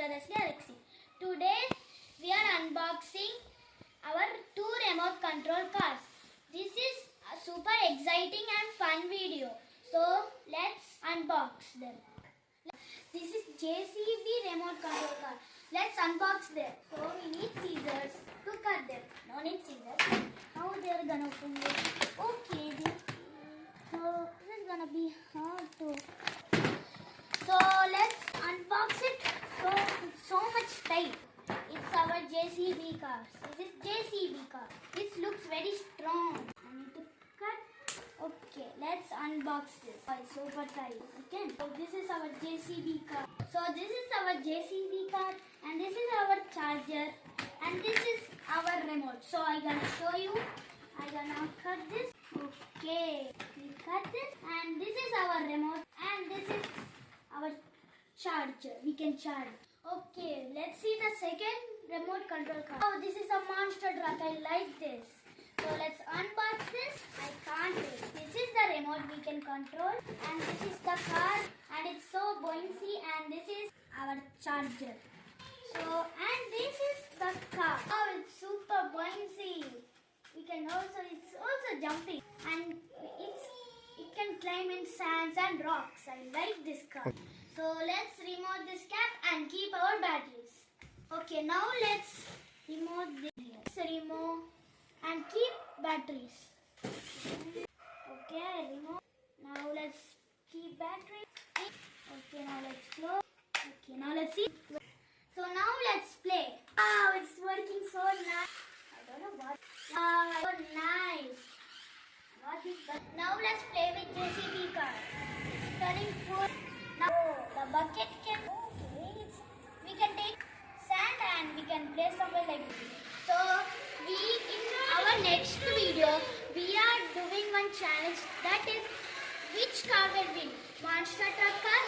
Alexi. Today we are unboxing our two remote control cars. This is a super exciting and fun video. So let's unbox them. This is JCB remote control car. Let's unbox them. So we need scissors to cut them. No need scissors. How they are gonna open it? Okay. So this is gonna be hard to. So let's unbox it. So it's so much tight. It's our JCB car. This is JCB car. This looks very strong. I need to cut. Okay, let's unbox this. Oh, it's super tight. Okay. So this is our JCB car. So this is our JCB car, and this is our charger, and this is our remote. So I'm gonna show you. I'm gonna cut this. Okay, we cut this, and this is our remote, and this is our charger. We can charge. Okay, let's see the second remote control car. Oh, this is a monster truck. I like this. So let's unbox this. I can't wait. This is the remote we can control, and this is the car, and it's so bouncy, and this is our charger. So, and this is the car. Oh, it's super bouncy. It's also jumping, and it can climb in sands and rocks. I like this car. So let's remove this cap and keep our batteries. Okay, now let's remove this. Remove and keep batteries. Okay, remove. Now let's keep batteries. Okay, now let's close. Okay, now let's see. So now let's play. Wow, it's working so nice. I don't know what. Wow, so nice. Now let's play with JCB car. It's turning full. Now the bucket can. Okay, we can take sand and we can play somewhere like this. So in our next video we are doing one challenge, that is which car will win, monster truck car